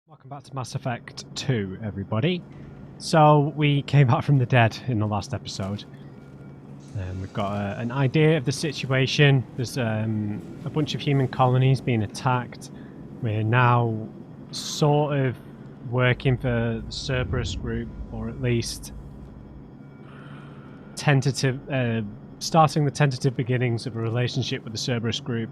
Welcome back to Mass Effect 2, everybody. So, we came back from the dead in the last episode. We've got an idea of the situation. There's a bunch of human colonies being attacked. We're now sort of working for the Cerberus group, or at least starting the tentative beginnings of a relationship with the Cerberus group,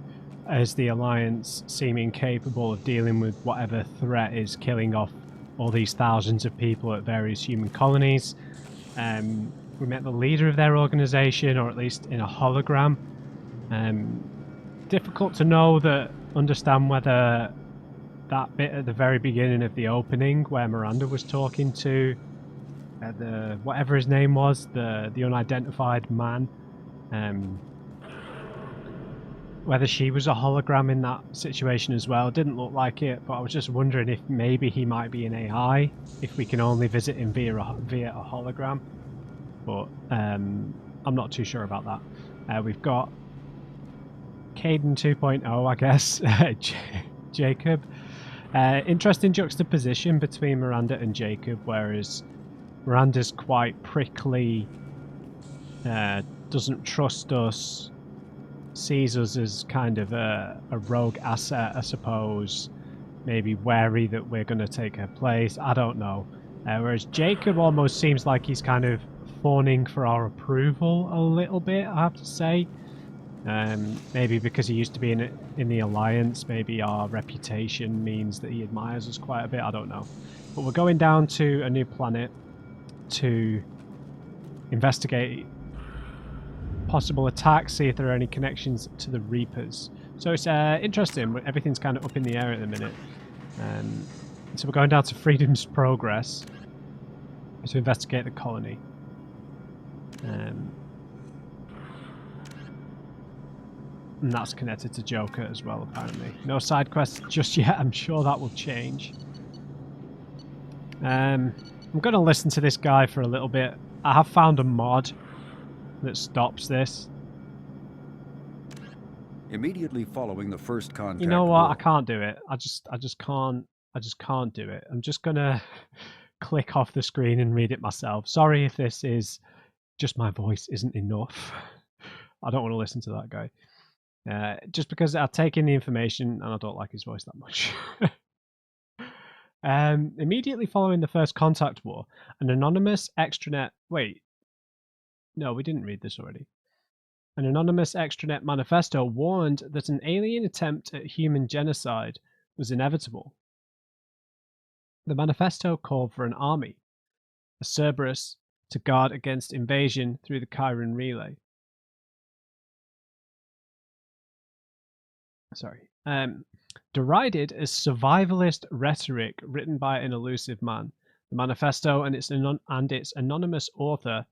as the Alliance seem incapable of dealing with whatever threat is killing off all these thousands of people at various human colonies. We met the leader of their organization, or at least in a hologram. Difficult to understand whether that bit at the very beginning of the opening, where Miranda was talking to the whatever his name was, the unidentified man, whether she was a hologram in that situation as well. Didn't look like it, but I was just wondering if maybe he might be an AI, if we can only visit him via a hologram. But I'm not too sure about that. We've got Caden 2.0, I guess, Jacob. Interesting juxtaposition between Miranda and Jacob, whereas Miranda's quite prickly, doesn't trust us, sees us as kind of a rogue asset, I suppose, maybe wary that we're going to take her place. I don't know. Whereas Jacob almost seems like he's kind of fawning for our approval a little bit, I have to say. Maybe because he used to be in the Alliance, maybe our reputation means that he admires us quite a bit, I don't know. But we're going down to a new planet to investigate possible attacks, see if there are any connections to the Reapers. So it's interesting. Everything's kind of up in the air at the minute. So we're going down to Freedom's Progress to investigate the colony. And that's connected to Joker as well, apparently. No side quests just yet. I'm sure that will change. I'm going to listen to this guy for a little bit. I have found a mod that stops this. Immediately following the first contact. You know what? I can't do it. I just can't do it. I'm just gonna click off the screen and read it myself. Sorry if this is just my voice isn't enough. I don't want to listen to that guy. Just because I've taken the information and I don't like his voice that much. Immediately following the first contact war, an anonymous extranet. Wait. No, we didn't read this already. An anonymous extranet manifesto warned that an alien attempt at human genocide was inevitable. The manifesto called for an army, a Cerberus, to guard against invasion through the Chiron relay. Derided as survivalist rhetoric written by an elusive man, the manifesto and its anonymous author.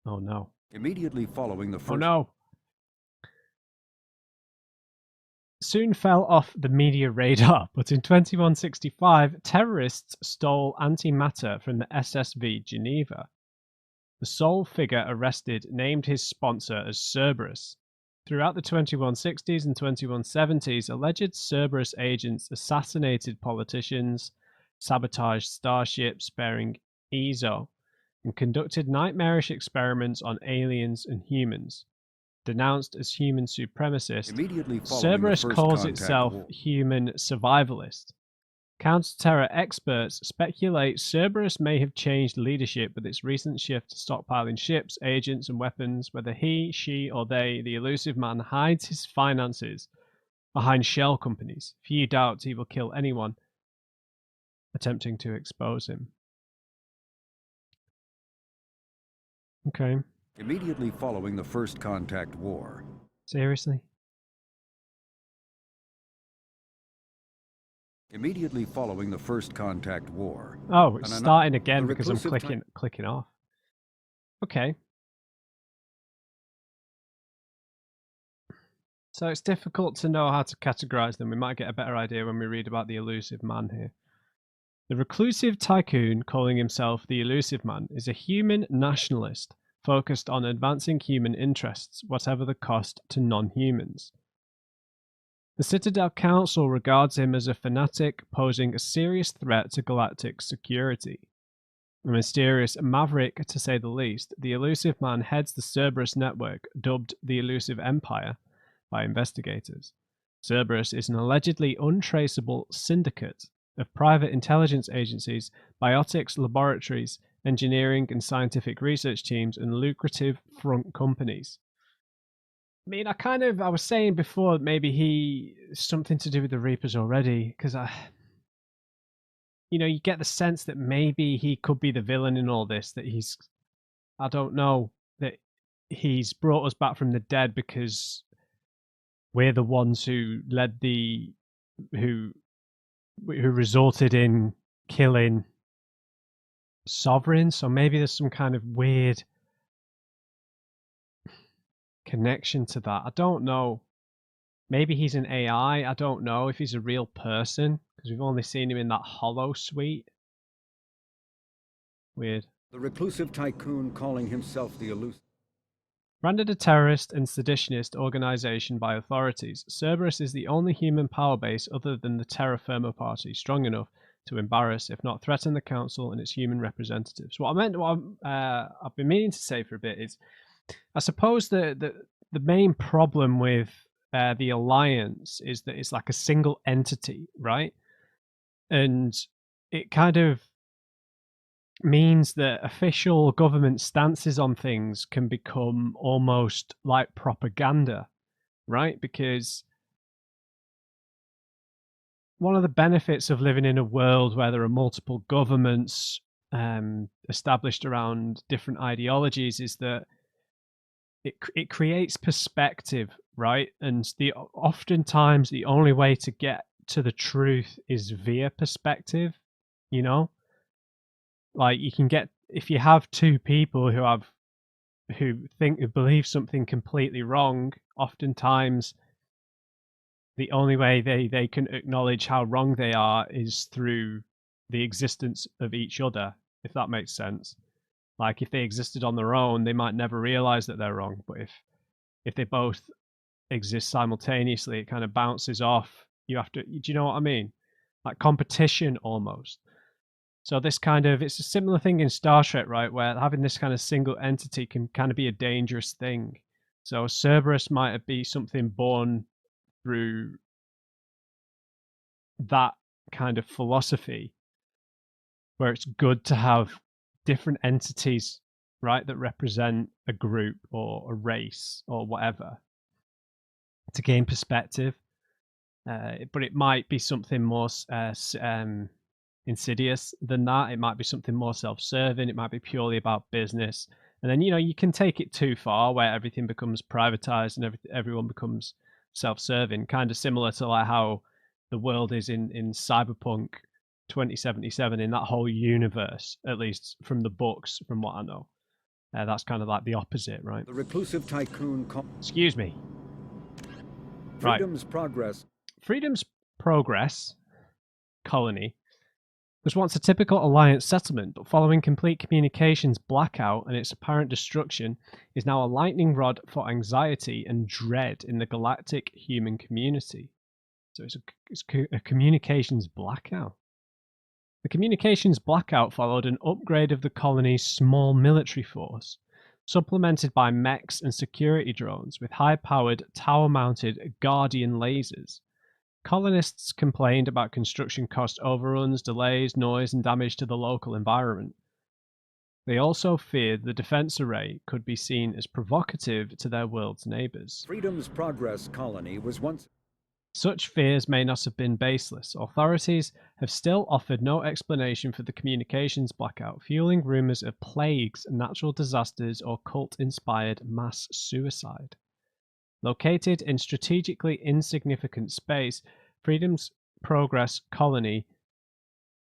Oh no. Immediately following the first. Oh no. Soon fell off the media radar, but in 2165, terrorists stole antimatter from the SSV Geneva. The sole figure arrested named his sponsor as Cerberus. Throughout the 2160s and 2170s, alleged Cerberus agents assassinated politicians, sabotaged starships bearing EZO, and conducted nightmarish experiments on aliens and humans. Denounced as human supremacist, Cerberus calls itself human survivalist. Counter-terror experts speculate Cerberus may have changed leadership with its recent shift to stockpiling ships, agents, and weapons, whether he, she, or they, the elusive man, hides his finances behind shell companies. Few doubt he will kill anyone attempting to expose him. Okay. Immediately following the first contact war. Seriously? Immediately following the first contact war. Oh, it's starting again because I'm clicking off. Okay. So it's difficult to know how to categorize them. We might get a better idea when we read about the elusive man here. The reclusive tycoon, calling himself the elusive man, is a human nationalist focused on advancing human interests, whatever the cost to non-humans. The Citadel Council regards him as a fanatic posing a serious threat to galactic security. A mysterious maverick, to say the least, the elusive man heads the Cerberus network, dubbed the Elusive Empire by investigators. Cerberus is an allegedly untraceable syndicate of private intelligence agencies, biotics laboratories, engineering and scientific research teams, and lucrative front companies. I mean, I was saying before maybe he something to do with the Reapers already, because you get the sense that maybe he could be the villain in all this, that I don't know, that he's brought us back from the dead because we're the ones who who resulted in killing sovereigns. So maybe there's some kind of weird connection to that. I don't know. Maybe he's an AI. I don't know if he's a real person, because we've only seen him in that hollow suite. Weird. The reclusive tycoon calling himself the elusive. Branded a terrorist and seditionist organization by authorities, Cerberus is the only human power base other than the Terra Firma Party strong enough to embarrass, if not threaten, the council and its human representatives. What I've been meaning to say for a bit is, I suppose the main problem with the Alliance is that it's like a single entity, right? And it kind of means that official government stances on things can become almost like propaganda, right? Because one of the benefits of living in a world where there are multiple governments established around different ideologies is that it creates perspective, right? And oftentimes the only way to get to the truth is via perspective, like you can get, if you have two people who believe something completely wrong, oftentimes the only way they can acknowledge how wrong they are is through the existence of each other, if that makes sense. Like if they existed on their own, they might never realize that they're wrong. But if they both exist simultaneously, it kind of bounces off. Do you know what I mean? Like competition almost. So it's a similar thing in Star Trek, right? Where having this kind of single entity can kind of be a dangerous thing. So Cerberus might be something born through that kind of philosophy, where it's good to have different entities, right, that represent a group or a race or whatever, to gain perspective. But it might be something more insidious than that. It might be something more self-serving. It might be purely about business. And then, you can take it too far where everything becomes privatized and everyone becomes self-serving, kind of similar to like how the world is in Cyberpunk 2077, in that whole universe, at least from the books, from what I know. That's kind of like the opposite, right? The reclusive tycoon. Excuse me. Freedom's Progress. Freedom's Progress colony was once a typical Alliance settlement, but following complete communications blackout and its apparent destruction, is now a lightning rod for anxiety and dread in the galactic human community. So it's a communications blackout. The communications blackout followed an upgrade of the colony's small military force, supplemented by mechs and security drones with high-powered, tower-mounted Guardian lasers. Colonists complained about construction cost overruns, delays, noise, and damage to the local environment. They also feared the defense array could be seen as provocative to their world's neighbors. Freedom's Progress colony was once... Such fears may not have been baseless. Authorities have still offered no explanation for the communications blackout, fueling rumors of plagues, natural disasters, or cult-inspired mass suicide. Located in strategically insignificant space, Freedom's Progress colony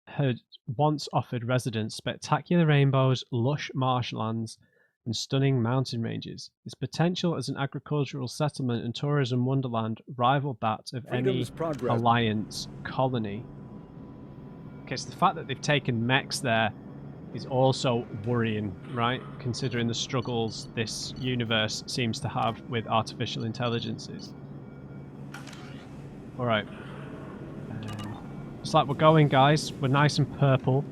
had once offered residents spectacular rainbows, lush marshlands, and stunning mountain ranges. Its potential as an agricultural settlement and tourism wonderland rivaled that of any Alliance colony. Okay, so the fact that they've taken mechs there is also worrying, right? Considering the struggles this universe seems to have with artificial intelligences. Alright. It's like we're going, guys. We're nice and purple.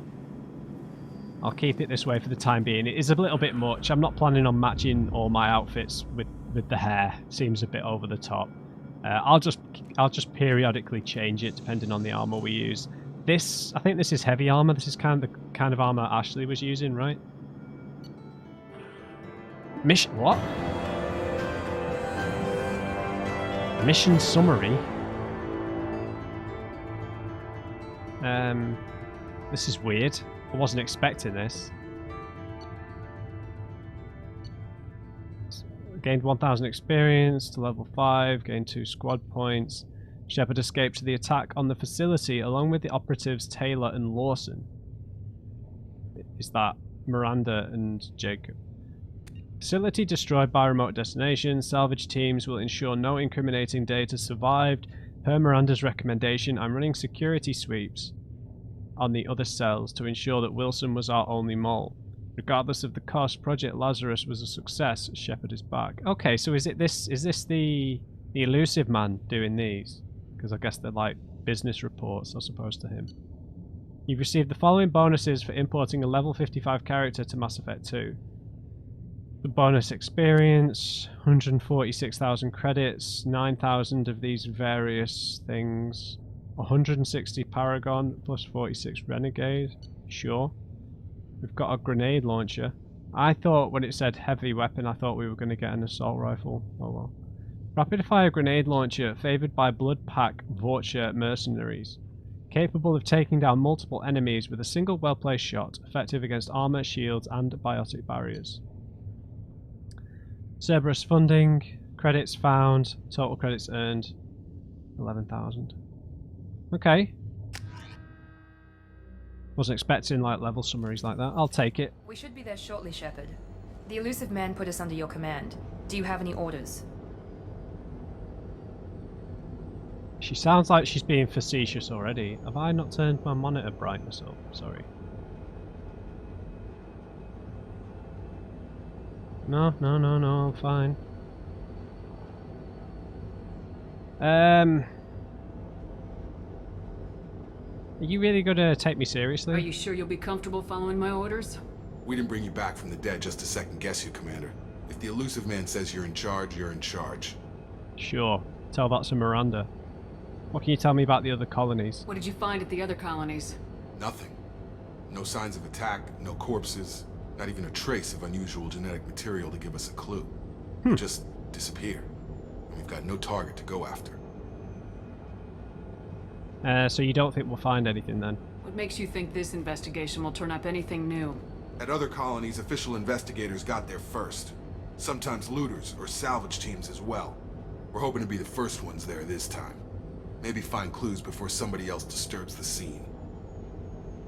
I'll keep it this way for the time being. It is a little bit much. I'm not planning on matching all my outfits with the hair. Seems a bit over the top. I'll just periodically change it depending on the armor we use. I think this is heavy armor. This is kind of armor Ashley was using, right? What? Mission summary. This is weird. I wasn't expecting this. Gained 1,000 experience to level 5, gained 2 squad points. Shepard escaped to the attack on the facility along with the operatives Taylor and Lawson. Is that Miranda and Jacob? Facility destroyed by remote destination. Salvage teams will ensure no incriminating data survived. Per Miranda's recommendation, I'm running security sweeps on the other cells to ensure that Wilson was our only mole. Regardless of the cost, Project Lazarus was a success. Shepard is back. Okay, so is this the elusive man doing these? Because I guess they're like business reports, I suppose, to him. You've received the following bonuses for importing a level 55 character to Mass Effect 2. The bonus experience, 146,000 credits, 9,000 of these various things, 160 Paragon plus 46 Renegade. Sure. We've got a grenade launcher. I thought when it said heavy weapon, I thought we were going to get an assault rifle. Oh well. Rapid fire grenade launcher favoured by Blood Pack Vorcha mercenaries. Capable of taking down multiple enemies with a single well-placed shot, effective against armor, shields, and biotic barriers. Cerberus funding, credits found, total credits earned, 11,000. Okay. Wasn't expecting like level summaries like that. I'll take it. We should be there shortly, Shepard. The elusive man put us under your command. Do you have any orders? She sounds like she's being facetious already. Have I not turned my monitor brightness up? Sorry. No, I'm fine. Are you really going to take me seriously? Are you sure you'll be comfortable following my orders? We didn't bring you back from the dead just to second guess you, Commander. If the elusive man says you're in charge, you're in charge. Sure. Tell that to Miranda. What can you tell me about the other colonies? What did you find at the other colonies? Nothing. No signs of attack, no corpses, not even a trace of unusual genetic material to give us a clue. They just disappear. And we've got no target to go after. So you don't think we'll find anything then? What makes you think this investigation will turn up anything new? At other colonies, official investigators got there first. Sometimes looters or salvage teams as well. We're hoping to be the first ones there this time. Maybe find clues before somebody else disturbs the scene.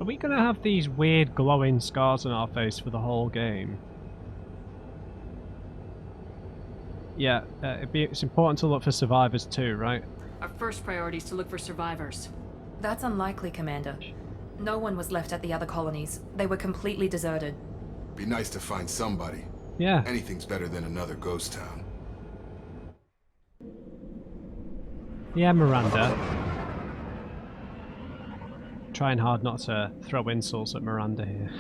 Are we going to have these weird glowing scars on our face for the whole game? Yeah, it's important to look for survivors too, right? Our first priority is to look for survivors. That's unlikely, Commander. No one was left at the other colonies. They were completely deserted. Be nice to find somebody. Yeah. Anything's better than another ghost town. Yeah, Miranda. Trying hard not to throw insults at Miranda here.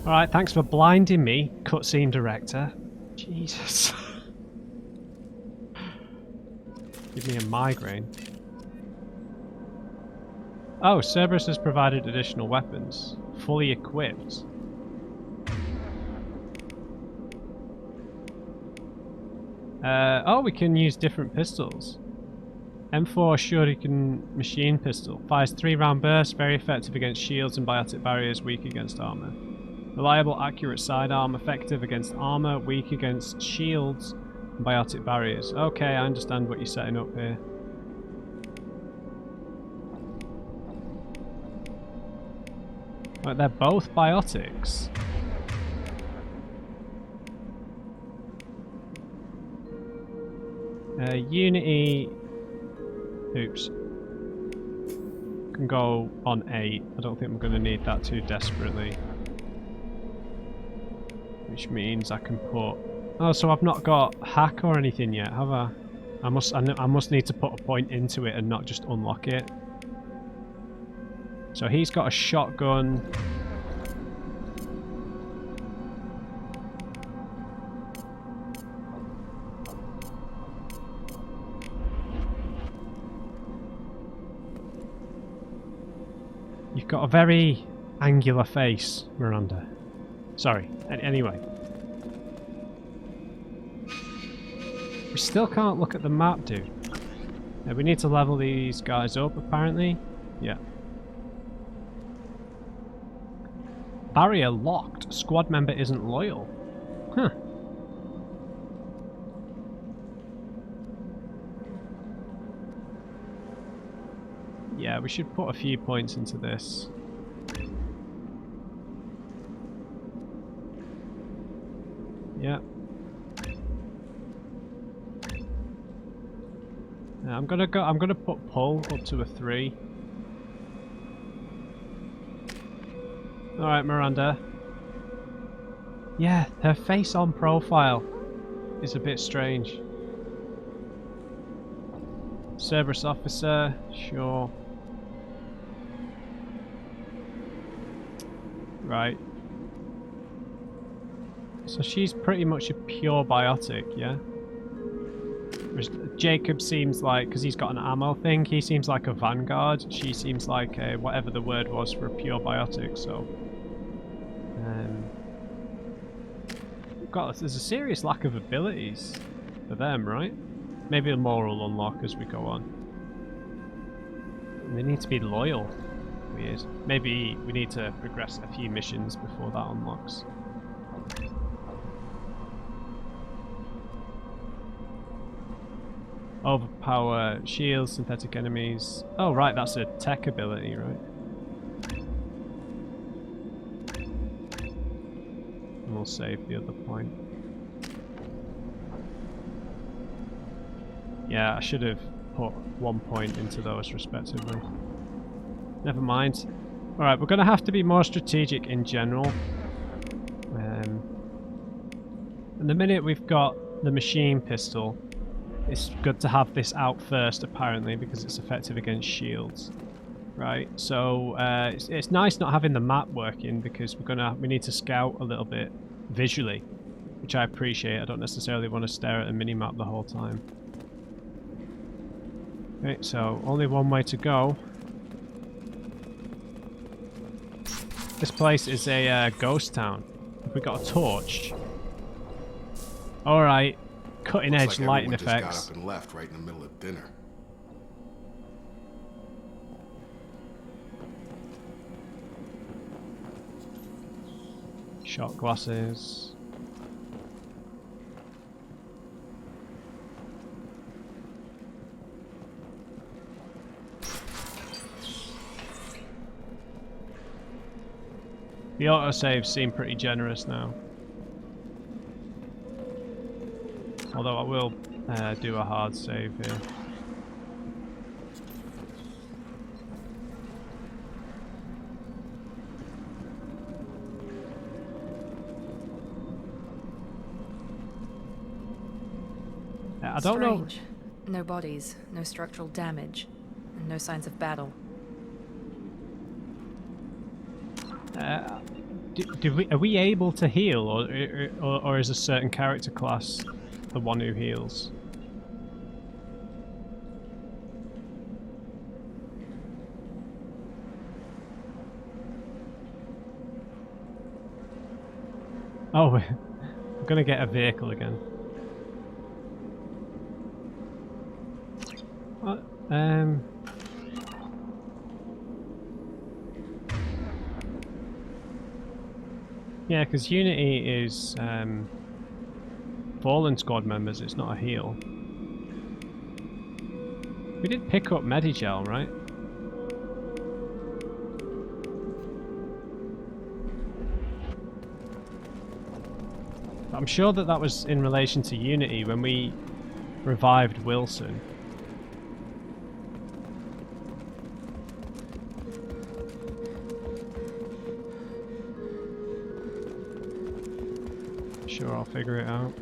Alright, thanks for blinding me, cutscene director. Jesus. Give me a migraine. Oh, Cerberus has provided additional weapons. Fully equipped. Oh, we can use different pistols. M4 Shuriken machine pistol. Fires 3-round bursts, very effective against shields and biotic barriers, weak against armor. Reliable, accurate sidearm, effective against armor, weak against shields and biotic barriers. Okay, I understand what you're setting up here. Right, they're both biotics. Unity... Oops. Can go on 8. I don't think I'm going to need that too desperately. which means I can put... Oh, so I've not got hack or anything yet, have I? I must need to put a point into it and not just unlock it. So he's got a shotgun. You've got a very angular face, Miranda. Sorry. Anyway. We still can't look at the map, dude. Yeah, we need to level these guys up, apparently. Yeah. Barrier locked. Squad member isn't loyal. Huh. Yeah, we should put a few points into this. Yeah. I'm gonna put pull up to a 3. Alright, Miranda. Yeah, her face on profile is a bit strange. Cerberus officer, sure. Right. So she's pretty much a pure biotic, yeah? Jacob seems like, because he's got an ammo thing, he seems like a vanguard. She seems like a, whatever the word was for a pure biotic, so... there's a serious lack of abilities for them, right? Maybe more will unlock as we go on. And they need to be loyal. Weird. Maybe we need to progress a few missions before that unlocks. Overpower shields, synthetic enemies. Oh right, that's a tech ability, right? And we'll save the other point. Yeah, I should have put 1 point into those respectively. Never mind. Alright, we're going to have to be more strategic in general. And the minute we've got the machine pistol, it's good to have this out first, apparently, because it's effective against shields. Right, so it's nice not having the map working, because we need to scout a little bit visually, which I appreciate. I don't necessarily want to stare at a mini-map the whole time. Okay, so only one way to go. This place is a ghost town. Have we got a torch? Alright. Cutting edge lighting effects. Just got up and left right in the middle of dinner. Shot glasses. The autosaves seem pretty generous now. Although I will do a hard save here. I don't know. No bodies, no structural damage, and no signs of battle. Are we able to heal, or is a certain character class the one who heals? Oh, we're gonna get a vehicle again. What? Yeah, because Unity is fallen squad members, it's not a heal. We did pick up Medigel, right? But I'm sure that was in relation to Unity when we revived Wilson. sure I'll figure it out.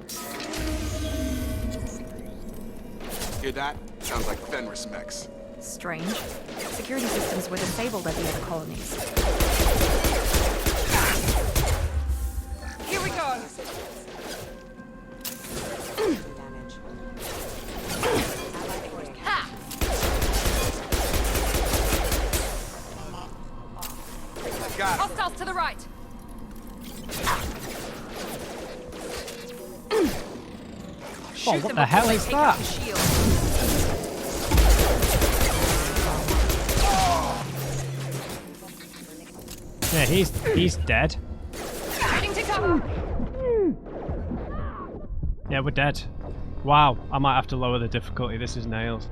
Hear that? Sounds like Fenris mechs. Strange. Security systems were disabled at the other colonies. Here we go. Ha! Got it. Hostiles to the right. Oh, what the hell is that? Yeah, he's dead. Heading to cover. Yeah, we're dead. Wow, I might have to lower the difficulty. This is nails.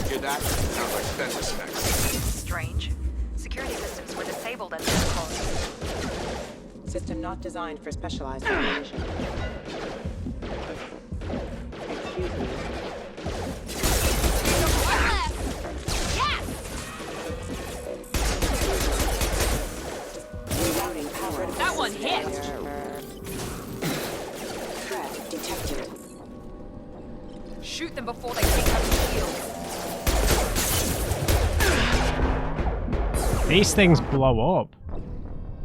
Hear that? Sounds like Fenris mechs. Strange. Security systems were disabled at the other colonies. System not designed for specialized operation. Excuse me. Yes! Rerouting power. That one hit! Threat detected. Shoot them before they take out the shield. These things blow up.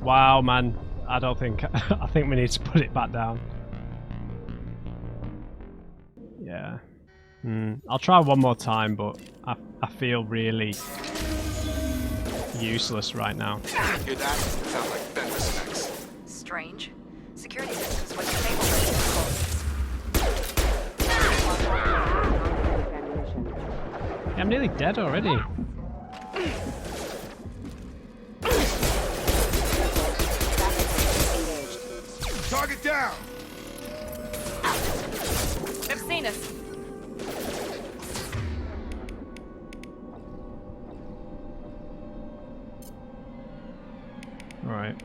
Wow, man. I don't think... I think we need to put it back down. Yeah. I'll try one more time, but I feel really useless right now. Hear that? Sounds like Fenris mechs. Strange. Security systems were disabled at the other colonies. Yeah, I'm nearly dead already. Target down! They've seen us. Alright.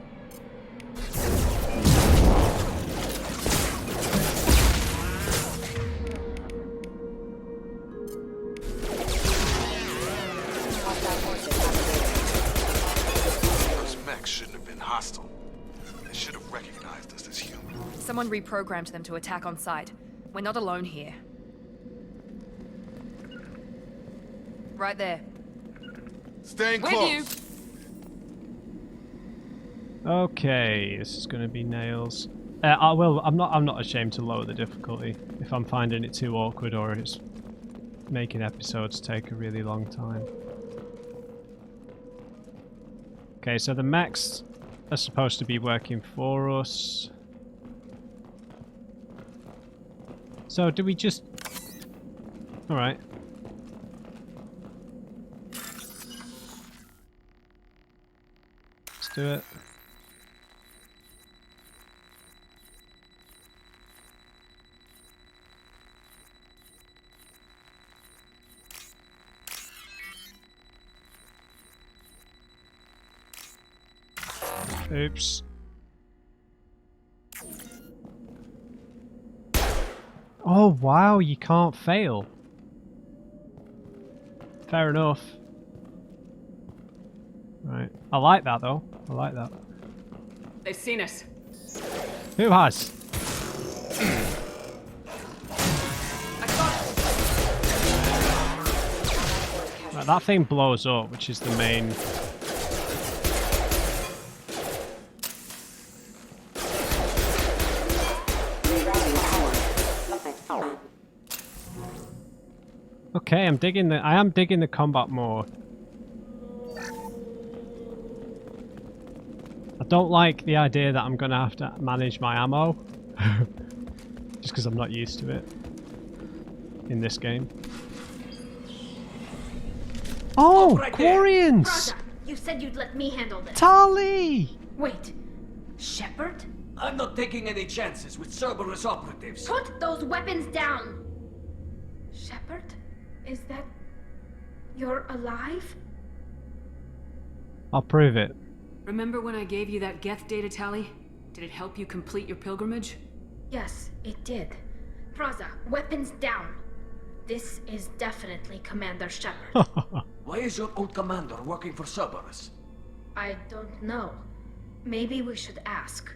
Those mechs shouldn't have been hostile. They should have recognized us as human. Someone reprogrammed them to attack on sight. We're not alone here. Right there. Staying With close. you. Okay, this is going to be nails. I'm not ashamed to lower the difficulty if I'm finding it too awkward or it's making episodes take a really long time. Okay, so the mechs are supposed to be working for us. So do we just... Alright. Let's do it. Oops. Oh wow, you can't fail. Fair enough. Right. I like that though. I like that. They've seen us. Who has? Right, that thing blows up, which is the main... Okay, I am digging the combat more. I don't like the idea that I'm gonna have to manage my ammo. Just because I'm not used to it in this game. Oh, Right there. Quarians! Prada, you said you'd let me handle this. Tali! Wait, Shepard? I'm not taking any chances with Cerberus operatives. Put those weapons down! Shepard? Is that... you're alive? I'll prove it. Remember when I gave you that Geth data tally? Did it help you complete your pilgrimage? Yes, it did. Praza, weapons down. This is definitely Commander Shepard. Why is your old commander working for Cerberus? I don't know. Maybe we should ask.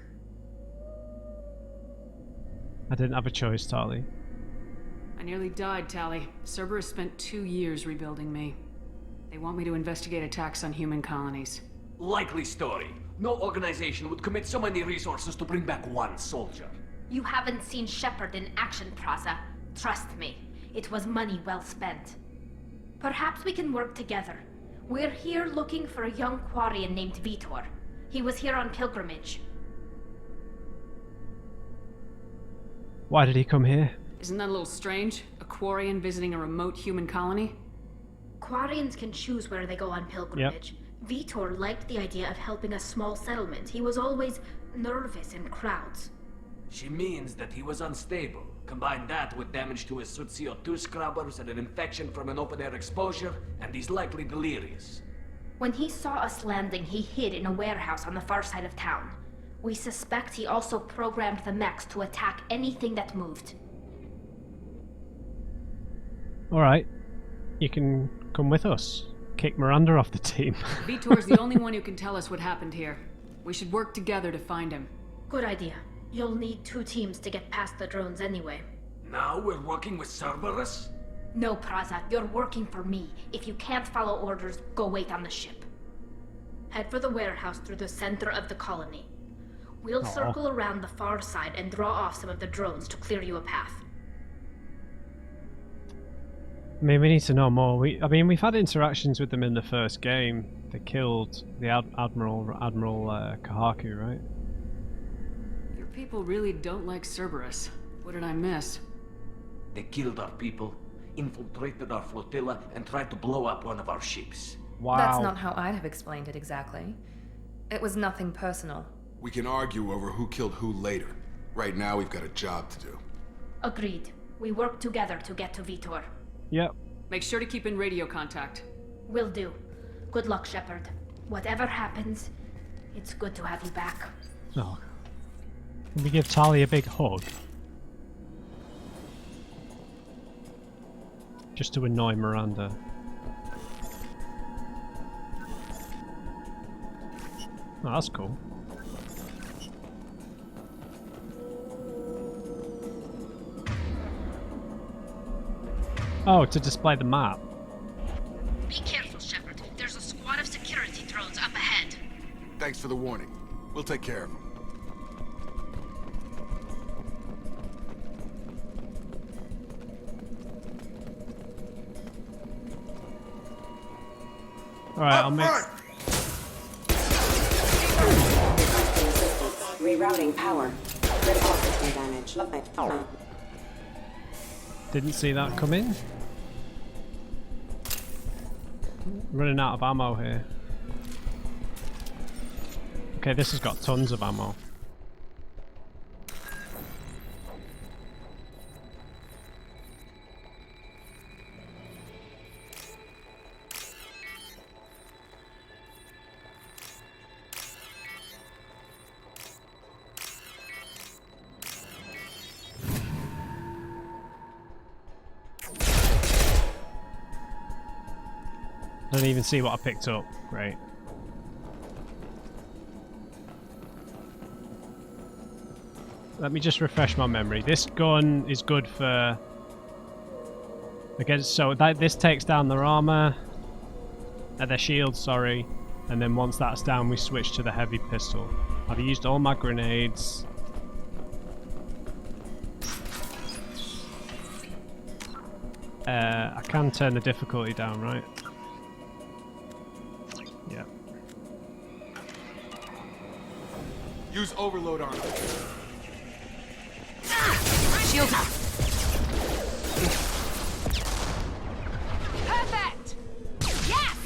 I didn't have a choice, Tali. I nearly died, Tali. Cerberus spent 2 years rebuilding me. They want me to investigate attacks on human colonies. Likely story. No organization would commit so many resources to bring back one soldier. You haven't seen Shepard in action, Praza. Trust me, it was money well spent. Perhaps we can work together. We're here looking for a young Quarian named Veetor. He was here on pilgrimage. Why did he come here? Isn't that a little strange? A Quarian visiting a remote human colony? Quarians can choose where they go on pilgrimage. Veetor liked the idea of helping a small settlement. He was always nervous in crowds. She means that he was unstable. Combine that with damage to his suit CO2 scrubbers and an infection from an open-air exposure, and he's likely delirious. When he saw us landing, he hid in a warehouse on the far side of town. We suspect he also programmed the mechs to attack anything that moved. Alright, you can come with us. Kick Miranda off the team. Veetor's the only one who can tell us what happened here. We should work together to find him. Good idea. You'll need 2 teams to get past the drones anyway. Now we're working with Cerberus? No, Praza, you're working for me. If you can't follow orders, go wait on the ship. Head for the warehouse through the center of the colony. We'll circle around the far side and draw off some of the drones to clear you a path. I mean, we need to know more. We've had interactions with them in the first game. They killed the Admiral Kahaku, right? Your people really don't like Cerberus. What did I miss? They killed our people, infiltrated our flotilla, and tried to blow up one of our ships. Wow. That's not how I'd have explained it exactly. It was nothing personal. We can argue over who killed who later. Right now, we've got a job to do. Agreed. We work together to get to Veetor. Yep. Make sure to keep in radio contact. Will do. Good luck, Shepard. Whatever happens, it's good to have you back. Oh. Can we give Tali a big hug? Just to annoy Miranda. Oh, that's cool. Oh, to display the map. Be careful, Shepard. There's a squad of security drones up ahead. Thanks for the warning. We'll take care of them. Alright, I'll make... Rerouting power. Critical system damage. Didn't see that come in. Running out of ammo here. Okay, this has got tons of ammo. I don't even see what I picked up. Great. Let me just refresh my memory. This gun is good for... against, so this takes down their armor, their shields, sorry, and then once that's down we switch to the heavy pistol. I've used all my grenades. I can turn the difficulty down, right? Yeah. Use overload on them. Shield up! Perfect! Yes!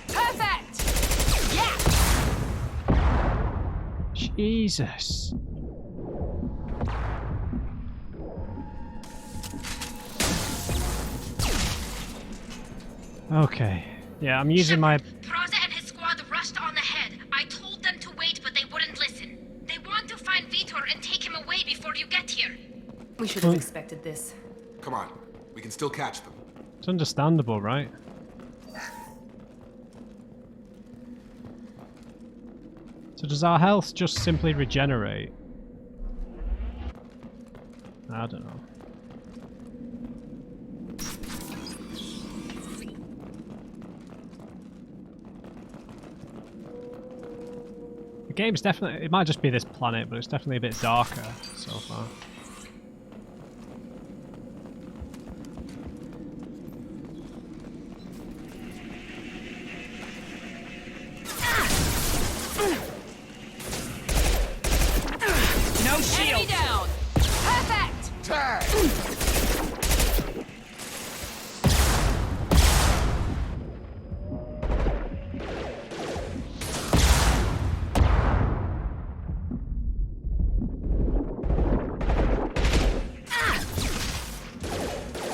Perfect! Yes! Jesus. Okay. Yeah, I'm using my... Praza and his squad rushed on ahead. I told them to wait, but they wouldn't listen. They want to find Veetor and take him away before you get here. We should have expected this. Come on, we can still catch them. It's understandable, right? So does our health just simply regenerate? I don't know. The game's definitely... It might just be this planet, but it's definitely a bit darker so far. No shield. Enemy down. Perfect. Tag!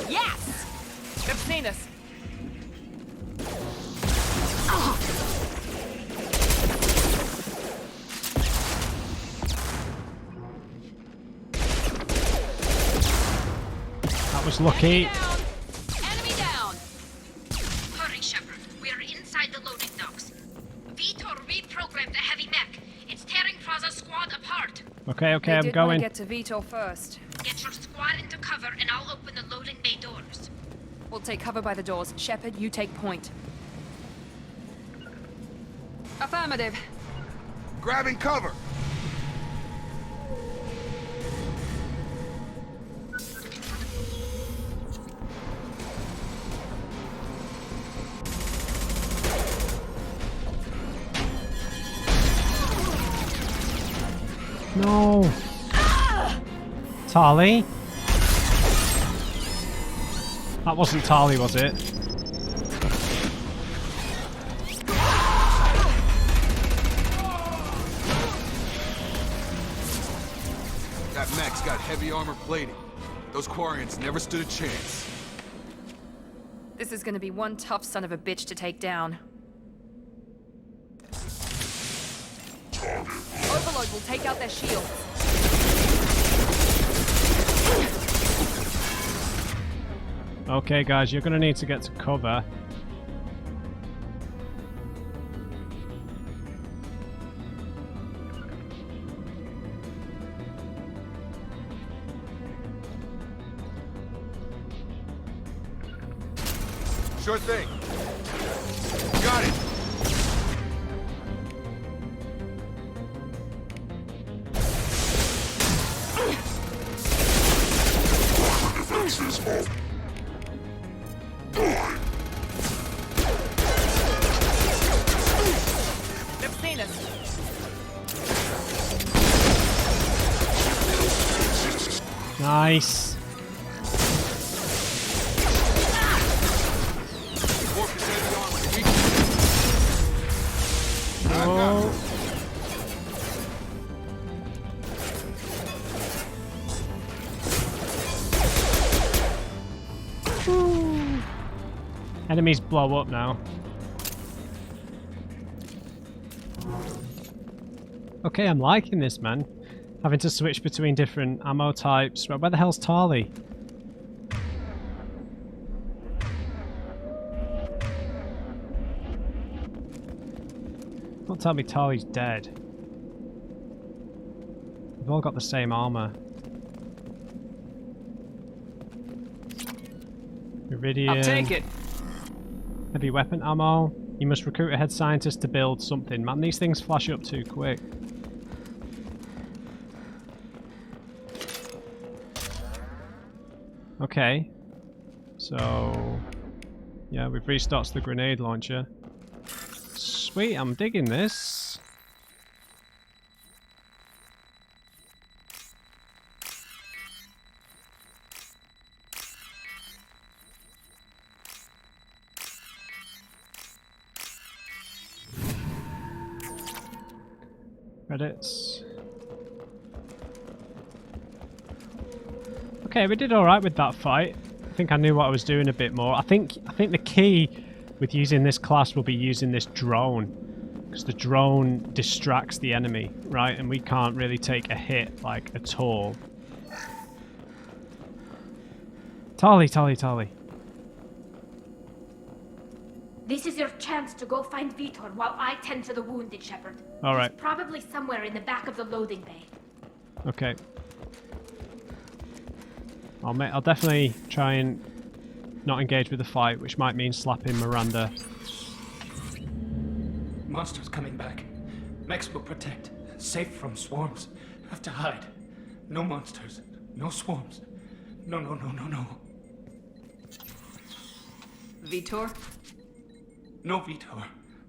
Yes. They've seen us. That was lucky. Enemy down. Hurry, Shepard. We are inside the loading docks. Veetor reprogrammed the heavy mech. It's tearing Praza's squad apart. Okay, They I'm did going. want to get to Veetor first. Get your squad into cover and I'll open the loading bay doors. We'll take cover by the doors. Shepard, you take point. Affirmative. Grabbing cover! No. Tali? That wasn't Tali, was it? That mech's got heavy armor plating. Those Quarians never stood a chance. This is going to be one tough son of a bitch to take down. Overload will take out their shields. Okay, guys, you're going to need to get to cover. Sure thing. Got it! They've seen us. Nice. Oh. Enemies blow up now. Okay, I'm liking this, man. Having to switch between different ammo types. Where the hell's Tali? Don't tell me Tali's dead. They've all got the same armor. Iridium. I'll take it. Heavy weapon ammo. You must recruit a head scientist to build something. Man, these things flash up too quick. Okay. So... yeah, we've restocked the grenade launcher. Sweet, I'm digging this. Credits. Okay, we did alright with that fight. I think I knew what I was doing a bit more. I think the key with using this class, we'll be using this drone. Because the drone distracts the enemy, right? And we can't really take a hit, like, at all. Tali. This is your chance to go find Veetor while I tend to the wounded, Shepard. Alright. He's probably somewhere in the back of the loading bay. Okay. I'll definitely try and not engage with the fight, which might mean slapping Miranda. Monsters coming back. Mechs will protect. Safe from swarms. Have to hide. No monsters. No swarms. No. Veetor? No Veetor.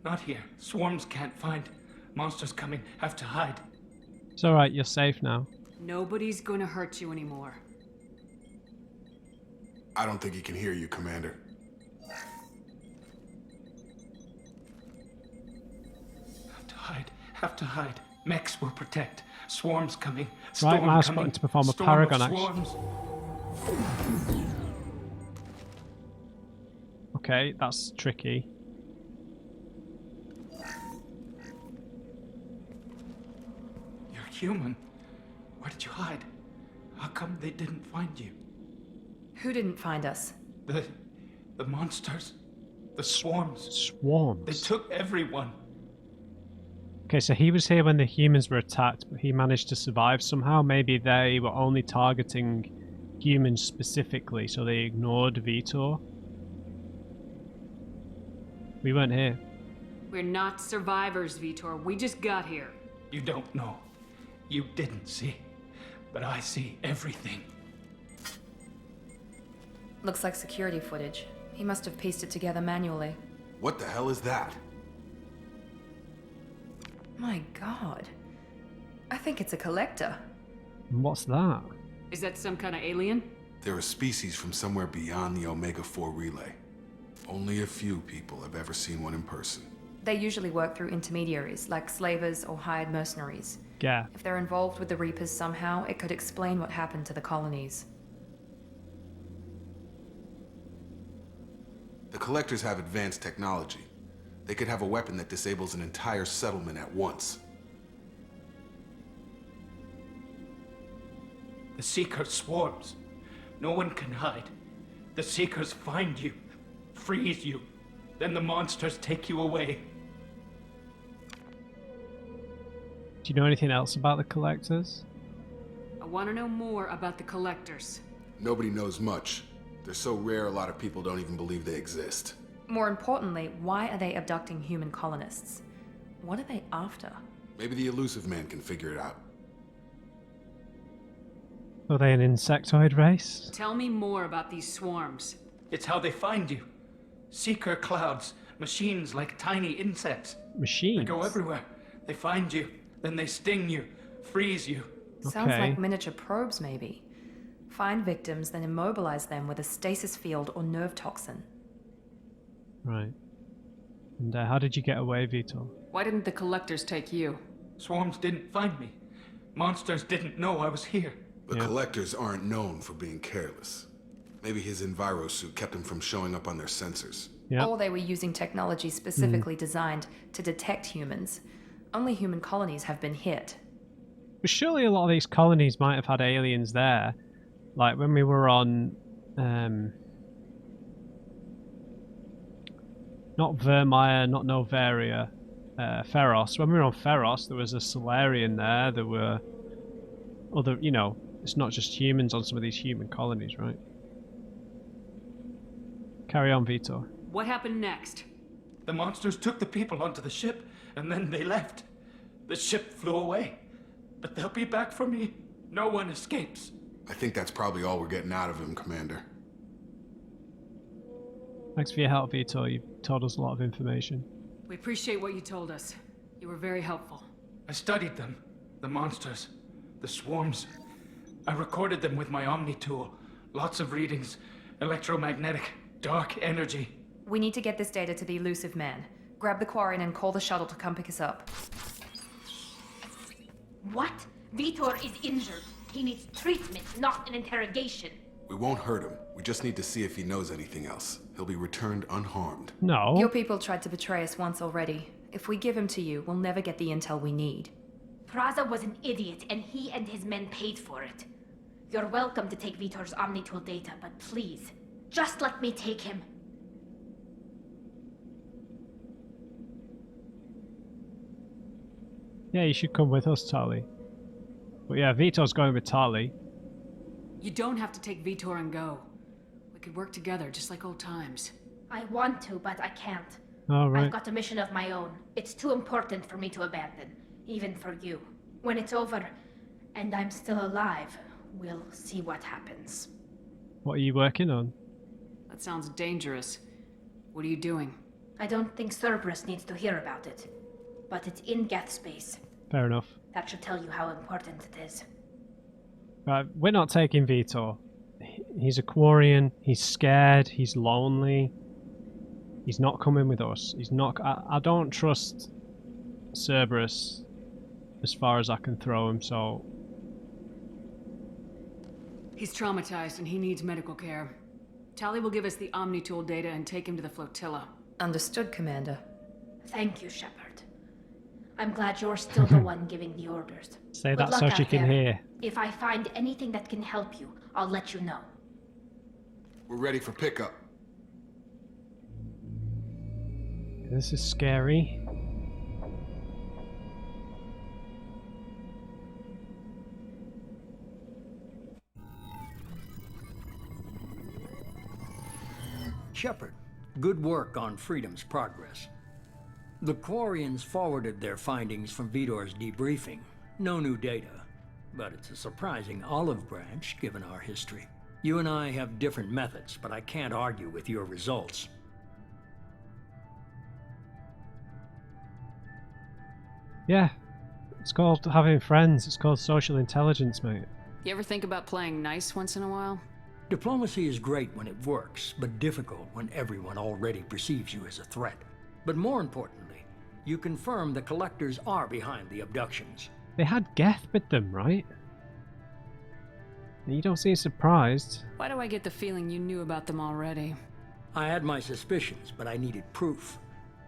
Not here. Swarms can't find. Monsters coming. Have to hide. It's alright, you're safe now. Nobody's gonna hurt you anymore. I don't think he can hear you, Commander. Have to hide. Mechs will protect. Swarms coming. Right Storm mouse coming. button to perform a Storm paragon of action. swarms. Okay, that's tricky. You're human. Where did you hide? How come they didn't find you? Who didn't find us? The monsters. The swarms. Swarms? They took everyone. Okay, so he was here when the humans were attacked, but he managed to survive somehow. Maybe they were only targeting humans specifically, so they ignored Veetor. We weren't here. We're not survivors, Veetor. We just got here. You don't know. You didn't see. But I see everything. Looks like security footage. He must have pieced it together manually. What the hell is that? My god. I think it's a collector. What's that? Is that some kind of alien? They're a species from somewhere beyond the Omega-4 relay. Only a few people have ever seen one in person. They usually work through intermediaries, like slavers or hired mercenaries. Yeah. If they're involved with the Reapers somehow, it could explain what happened to the colonies. The Collectors have advanced technology. They could have a weapon that disables an entire settlement at once. The Seeker swarms. No one can hide. The Seekers find you, freeze you, then the monsters take you away. Do you know anything else about the Collectors? I want to know more about the Collectors. Nobody knows much. They're so rare, a lot of people don't even believe they exist. More importantly, why are they abducting human colonists? What are they after? Maybe the Elusive Man can figure it out. Are they an insectoid race? Tell me more about these swarms. It's how they find you. Seeker clouds, machines like tiny insects. Machines? They go everywhere. They find you, then they sting you, freeze you. Sounds Okay. like miniature probes, maybe. Find victims, then immobilize them with a stasis field or nerve toxin. Right. And how did you get away, Veetor? Why didn't the Collectors take you? Swarms didn't find me. Monsters didn't know I was here. The Yeah. Collectors aren't known for being careless. Maybe his enviro suit kept him from showing up on their sensors. Yeah. Or they were using technology specifically designed to detect humans. Only human colonies have been hit. But surely a lot of these colonies might have had aliens there. Like when we were on... not Vermeer, not Novaria, Feros. When we were on Feros, there was a Solarian there. There were other, you know, it's not just humans on some of these human colonies, right? Carry on, Veetor. What happened next? The monsters took the people onto the ship, and then they left. The ship flew away. But they'll be back for me. No one escapes. I think that's probably all we're getting out of him, Commander. Thanks for your help, Veetor. You've told us a lot of information. We appreciate what you told us. You were very helpful. I studied them. The monsters. The swarms. I recorded them with my Omni tool. Lots of readings. Electromagnetic. Dark energy. We need to get this data to the Elusive Man. Grab the Quarian and call the shuttle to come pick us up. What? Veetor is injured. He needs treatment, not an interrogation. We won't hurt him. We just need to see if he knows anything else. He'll be returned unharmed. No. Your people tried to betray us once already. If we give him to you, we'll never get the intel we need. Praza was an idiot, and he and his men paid for it. You're welcome to take Veetor's Omnitool data, but please, just let me take him. Yeah, you should come with us, Tali. But yeah, Veetor's going with Tali. You don't have to take Veetor and go. We could work together, just like old times. I want to, but I can't. Oh, right. I've got a mission of my own. It's too important for me to abandon, even for you. When it's over, and I'm still alive, we'll see what happens. What are you working on? That sounds dangerous. What are you doing? I don't think Cerberus needs to hear about it, but it's in Geth space. Fair enough. That should tell you how important it is. Right, we're not taking Veetor. He's a Quarian. He's scared. He's lonely. He's not coming with us. He's not. I don't trust Cerberus as far as I can throw him. So He's traumatized and he needs medical care. Tali will give us the Omnitool data and take him to the flotilla. Understood, Commander. Thank you, Shepard. I'm glad you're still the one giving the orders. say Good that luck so out she can there. hear. If I find anything that can help you, I'll let you know. We're ready for pickup. This is scary. Shepard, good work on Freedom's progress. The Quarians forwarded their findings from Veetor's debriefing. No new data, but it's a surprising olive branch given our history. You and I have different methods, but I can't argue with your results. Yeah, it's called having friends. It's called social intelligence, mate. You ever think about playing nice once in a while? Diplomacy is great when it works, but difficult when everyone already perceives you as a threat. But more importantly, you confirm the Collectors are behind the abductions. They had Geth with them, right? You don't seem surprised. Why do I get the feeling you knew about them already? I had my suspicions, but I needed proof.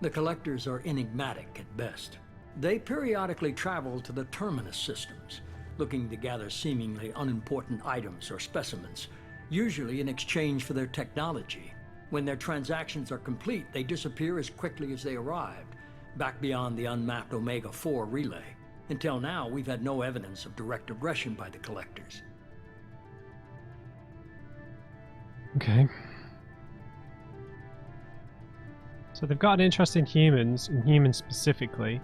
The Collectors are enigmatic at best. They periodically travel to the Terminus systems, looking to gather seemingly unimportant items or specimens, usually in exchange for their technology. When their transactions are complete, they disappear as quickly as they arrived, back beyond the unmapped Omega-4 relay. Until now, we've had no evidence of direct aggression by the Collectors. Okay. So they've got an interest in humans, and humans specifically.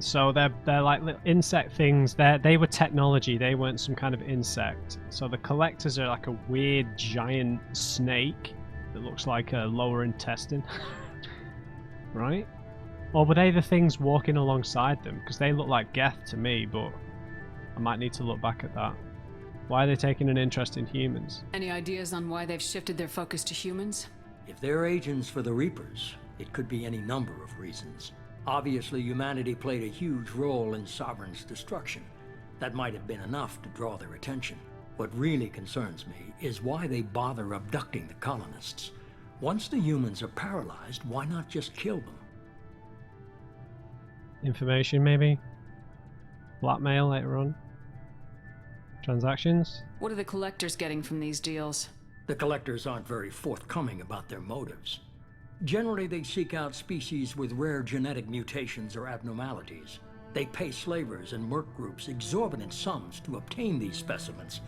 So they're like little insect things. They were technology. They weren't some kind of insect. So the Collectors are like a weird giant snake that looks like a lower intestine, right? Or were they the things walking alongside them? Because they look like Geth to me, but I might need to look back at that. Why are they taking an interest in humans? Any ideas on why they've shifted their focus to humans? If they're agents for the Reapers, it could be any number of reasons. Obviously, humanity played a huge role in Sovereign's destruction. That might have been enough to draw their attention. What really concerns me is why they bother abducting the colonists. Once the humans are paralyzed, why not just kill them? Information, maybe? Blackmail later on? Transactions? What are the Collectors getting from these deals? The Collectors aren't very forthcoming about their motives. Generally, they seek out species with rare genetic mutations or abnormalities. They pay slavers and merc groups exorbitant sums to obtain these specimens,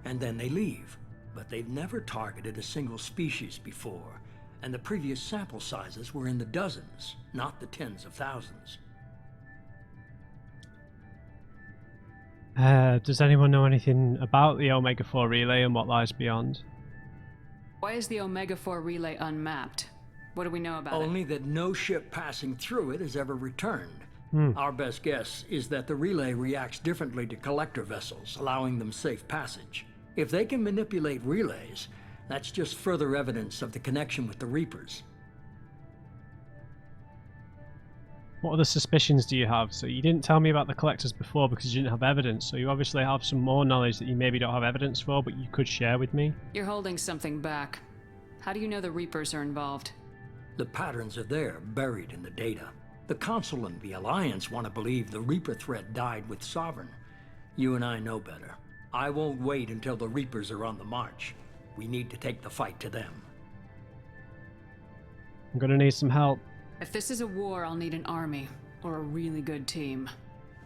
and then they leave. But they've never targeted a single species before, and the previous sample sizes were in the dozens, not the tens of thousands. Does anyone know anything about the Omega-4 relay and what lies beyond? Why is the Omega-4 relay unmapped? What do we know about it? Only that no ship passing through it has ever returned. Our best guess is that the relay reacts differently to Collector vessels, allowing them safe passage. If they can manipulate relays, that's just further evidence of the connection with the Reapers. What other suspicions do you have? So you didn't tell me about the collectors before because you didn't have evidence, so you obviously have some more knowledge that you maybe don't have evidence for, but you could share with me. You're holding something back. How do you know the Reapers are involved? The patterns are there, buried in the data. The Council and the Alliance want to believe the Reaper threat died with Sovereign. You and I know better. I won't wait until the Reapers are on the march. We need to take the fight to them. I'm gonna need some help. If this is a war, I'll need an army, or a really good team.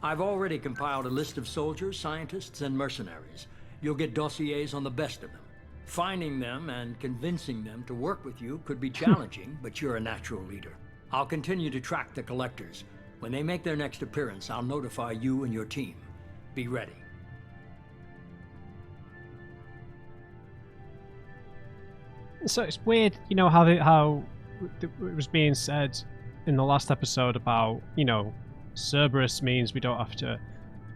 I've already compiled a list of soldiers, scientists, and mercenaries. You'll get dossiers on the best of them. Finding them and convincing them to work with you could be challenging, but you're a natural leader. I'll continue to track the collectors. When they make their next appearance, I'll notify you and your team. Be ready. So it's weird, you know, how it was being said in the last episode about, you know, Cerberus means we don't have to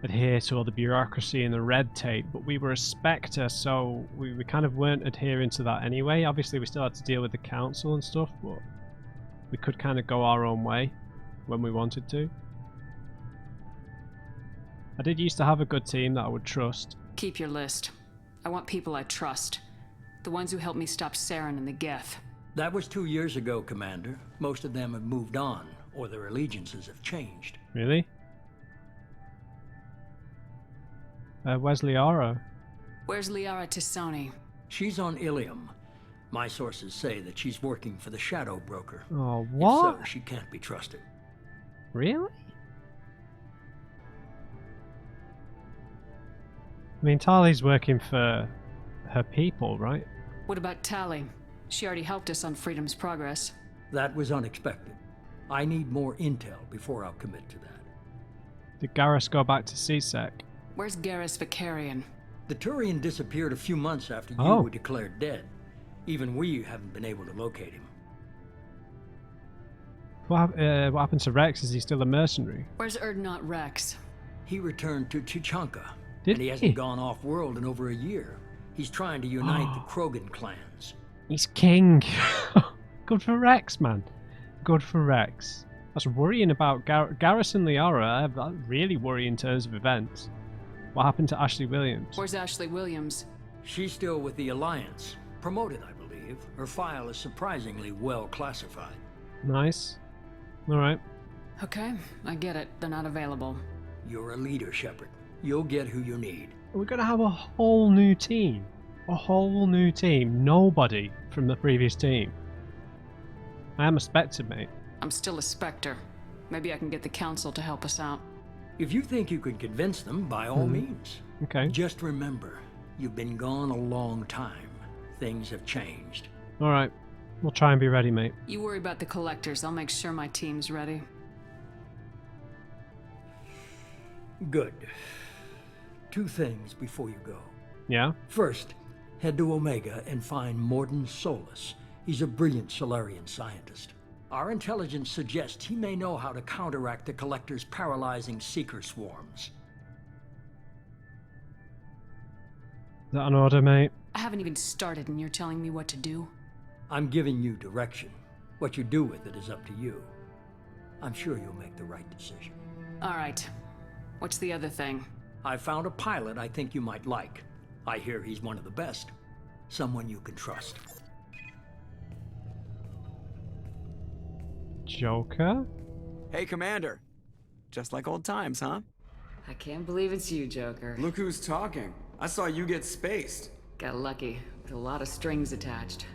adhere to all the bureaucracy and the red tape, but we were a Spectre, so we kind of weren't adhering to that anyway. Obviously we still had to deal with the council and stuff, but we could kind of go our own way when we wanted to. I did used to have a good team that I would trust. Keep your list. I want people I trust. The ones who helped me stop Saren and the Geth. That was 2 years ago, Commander. Most of them have moved on, or their allegiances have changed. Really? Where's Liara? Where's Liara Tisoni? She's on Ilium. My sources say that she's working for the Shadow Broker. Oh, what? If so, she can't be trusted. Really? I mean, Tali's working for her people, right? What about Tali? She already helped us on Freedom's Progress. That was unexpected. I need more intel before I'll commit to that. Did Garrus go back to CSEC? Where's Garrus Vicarian? The Turian disappeared a few months after you were declared dead. Even we haven't been able to locate him. What happened to Rex? Is he still a mercenary? Where's Erdnot Rex? He returned to Chichanka, Did and he hasn't gone off-world in over a year. He's trying to unite the Krogan clans. He's king. Good for Rex, man. Good for Rex. That's worrying about Garrus and Liara. That really worry in terms of events. What happened to Ashley Williams? Where's Ashley Williams? She's still with the Alliance. Promoted, I believe. Her file is surprisingly well classified. Nice. Alright. Okay, I get it. They're not available. You're a leader, Shepard. You'll get who you need. We're going to have a whole new team. A whole new team. Nobody from the previous team. I am a Spectre, mate. I'm still a Spectre. Maybe I can get the Council to help us out. If you think you can convince them, by all means. Okay. Just remember, you've been gone a long time. Things have changed. Alright. We'll try and be ready, mate. You worry about the collectors. I'll make sure my team's ready. Good. 2 things before you go. Yeah? First, head to Omega and find Morden Solus. He's a brilliant Solarian scientist. Our intelligence suggests he may know how to counteract the Collector's paralyzing Seeker swarms. Is that an order, mate? I haven't even started and you're telling me what to do? I'm giving you direction. What you do with it is up to you. I'm sure you'll make the right decision. All right. What's the other thing? I found a pilot I think you might like. I hear he's one of the best. Someone you can trust. Joker? Hey, Commander. Just like old times, huh? I can't believe it's you, Joker. Look who's talking. I saw you get spaced. Got lucky, with a lot of strings attached.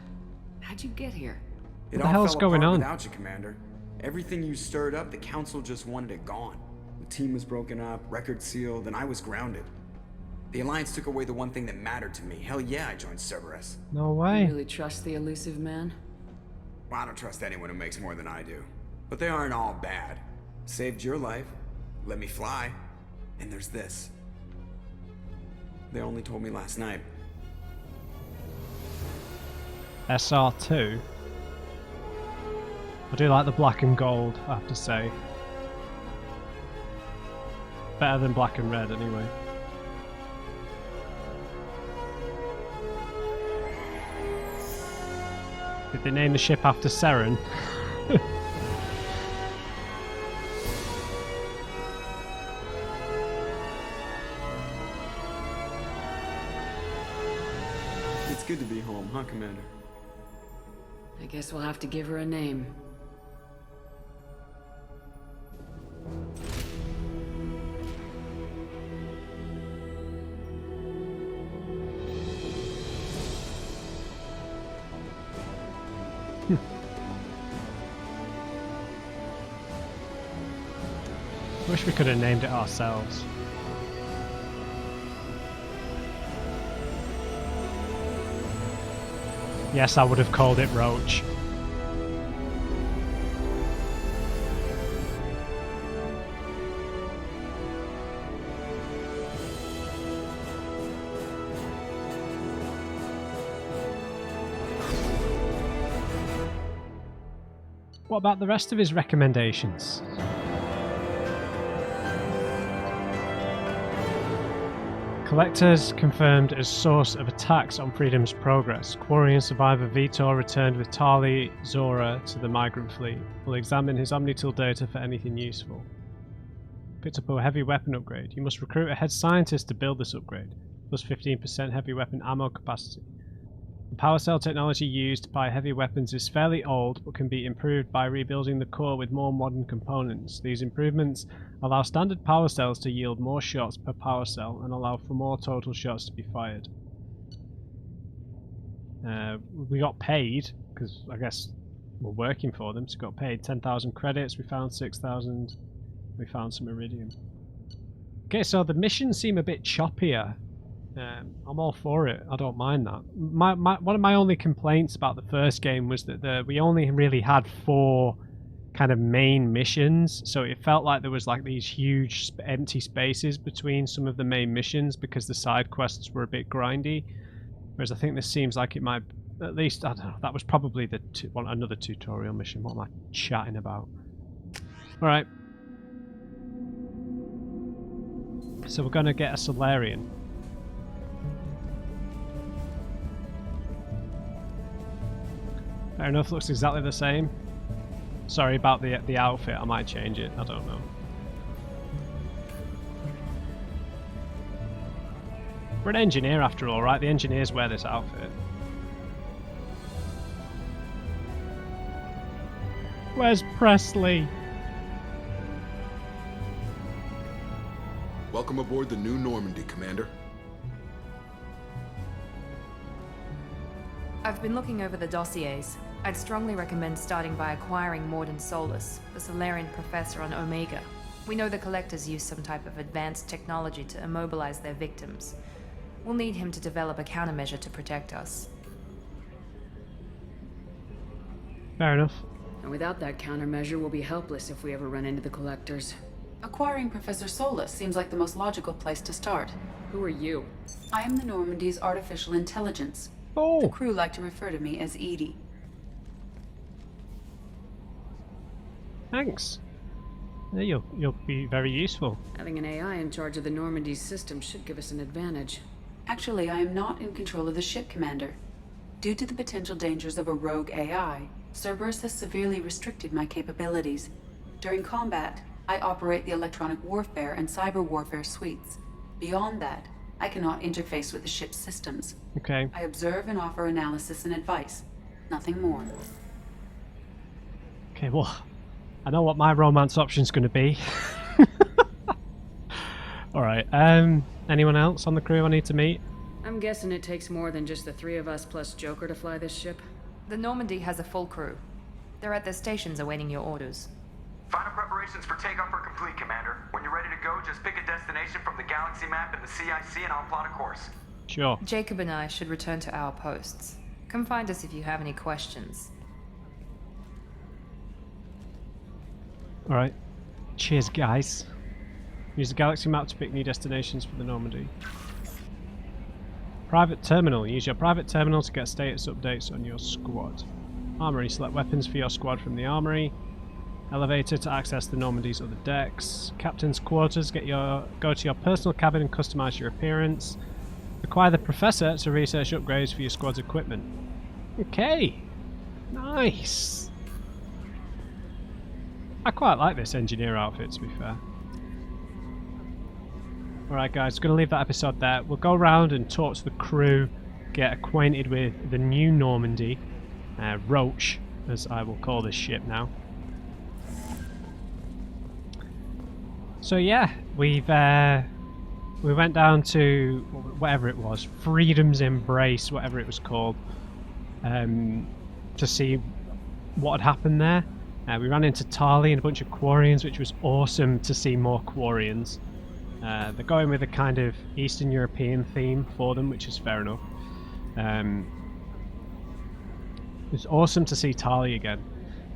How'd you get here? It What the all hell's fell going apart on? without you, Commander. Everything you stirred up, the Council just wanted it gone. The team was broken up, record sealed, and I was grounded. The Alliance took away the one thing that mattered to me. Hell yeah, I joined Cerberus. No You way. really trust the elusive man? Well, I don't trust anyone who makes more than I do. But they aren't all bad. Saved your life, let me fly, and there's this. They only told me last night. SR2. I do like the black and gold, I have to say. Better than black and red, anyway. Did they name the ship after Saren? huh, Commander? I guess we'll have to give her a name. Wish we could have named it ourselves. Yes, I would have called it Roach. What about the rest of his recommendations? Collectors confirmed as source of attacks on Freedom's progress. Quarian survivor Veetor returned with Tali Zora to the migrant fleet. Will examine his Omnitool data for anything useful. Picked up a heavy weapon upgrade. You must recruit a head scientist to build this upgrade. Plus 15% heavy weapon ammo capacity. The power cell technology used by heavy weapons is fairly old, but can be improved by rebuilding the core with more modern components. These improvements allow standard power cells to yield more shots per power cell and allow for more total shots to be fired. We got paid, because I guess we're working for them, so we got paid 10,000 credits, we found 6,000, we found some iridium. Okay, so the missions seem a bit choppier. I'm all for it. I don't mind that. One of my only complaints about the first game was that we only really had 4 kind of main missions, so it felt like there was like these huge empty spaces between some of the main missions because the side quests were a bit grindy. Whereas I think this seems like it might, at least, I don't know, that was probably the another tutorial mission. What am I chatting about? Alright. So we're going to get a Solarian. Fair enough, looks exactly the same. Sorry about the outfit, I might change it, I don't know. We're an engineer after all, right? The engineers wear this outfit. Where's Presley? Welcome aboard the new Normandy, Commander. I've been looking over the dossiers. I'd strongly recommend starting by acquiring Morden Solus, the Solarian professor on Omega. We know the Collectors use some type of advanced technology to immobilize their victims. We'll need him to develop a countermeasure to protect us. Fair enough. And without that countermeasure, we'll be helpless if we ever run into the Collectors. Acquiring Professor Solus seems like the most logical place to start. Who are you? I am the Normandy's artificial intelligence. Oh. The crew like to refer to me as Edie. Thanks. Yeah, you'll be very useful. Having an AI in charge of the Normandy's system should give us an advantage. Actually, I am not in control of the ship, Commander. Due to the potential dangers of a rogue AI, Cerberus has severely restricted my capabilities. During combat, I operate the electronic warfare and cyber warfare suites. Beyond that, I cannot interface with the ship's systems. Okay. I observe and offer analysis and advice. Nothing more. Okay, well, I know what my romance option's going to be. Alright, anyone else on the crew I need to meet? I'm guessing it takes more than just the 3 of us plus Joker to fly this ship. The Normandy has a full crew. They're at their stations awaiting your orders. Final preparations for takeoff are complete, Commander. When you're ready to go, just pick a destination from the galaxy map in the CIC and I'll plot a course. Sure. Jacob and I should return to our posts. Come find us if you have any questions. Alright. Cheers, guys. Use the galaxy map to pick new destinations for the Normandy. Private terminal. Use your private terminal to get status updates on your squad. Armory. Select weapons for your squad from the armory. Elevator to access the Normandy's other decks. Captain's quarters. Go to your personal cabin and customize your appearance. Acquire the professor to research upgrades for your squad's equipment. Okay. Nice. I quite like this engineer outfit, to be fair. Alright guys, going to leave that episode there. We'll go around and talk to the crew, get acquainted with the new Normandy, Roach, as I will call this ship now. So yeah, we went down to whatever it was, Freedom's Embrace, whatever it was called, to see what had happened there. We ran into Tali and a bunch of Quarians, which was awesome to see more Quarians. They're going with a kind of Eastern European theme for them, which is fair enough. It was awesome to see Tali again.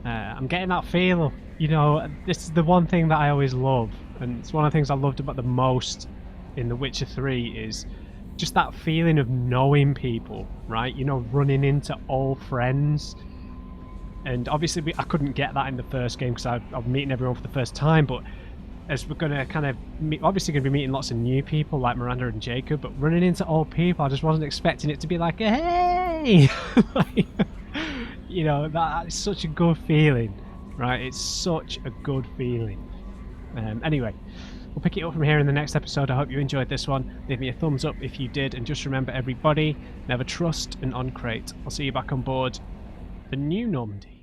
I'm getting that feel, you know, this is the one thing that I always love, and it's one of the things I loved about the most in The Witcher 3 is just that feeling of knowing people, right? You know, running into old friends. And obviously I couldn't get that in the first game because I'm meeting everyone for the first time, but as we're going to kind of obviously going to be meeting lots of new people like Miranda and Jacob, but running into old people, I just wasn't expecting it to be like, hey! Like, you know, that is such a good feeling, right? It's such a good feeling. Anyway, we'll pick it up from here in the next episode. I hope you enjoyed this one. Leave me a thumbs up if you did, and just remember, everybody, never trust an uncrate. I'll see you back on board the new Normandy.